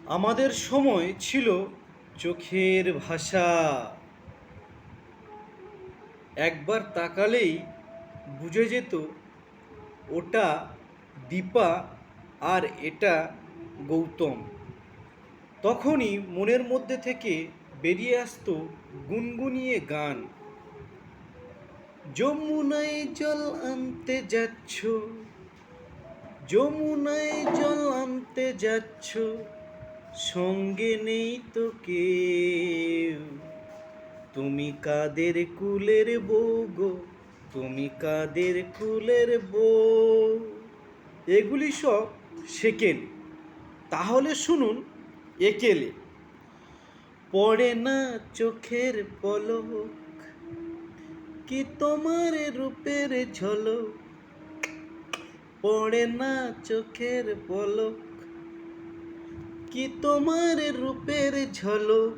আমাদের সময় ছিল চোখের ভাষা। একবার তাকালেই বুঝে যেত ওটা দীপা আর এটা গৌতম। তখনই মনের মধ্যে থেকে বেরিয়ে আসতো গুনগুনিয়ে গান। যমুনায় জল আনতে যাচ্ছ, যমুনায় জল আনতে যাচ্ছ, সঙ্গে নেই তো কেউ। তুমি কাদের কুলের বউ গো, তুমি কাদের কুলের বউ। এগুলি সব সেকেলে। তাহলে শুনুন একেলে। পড়ে না চোখের পলক, কি তোমার রূপের ঝলক। পড়ে না চোখের পলক, কি তোমার রূপের ঝলক।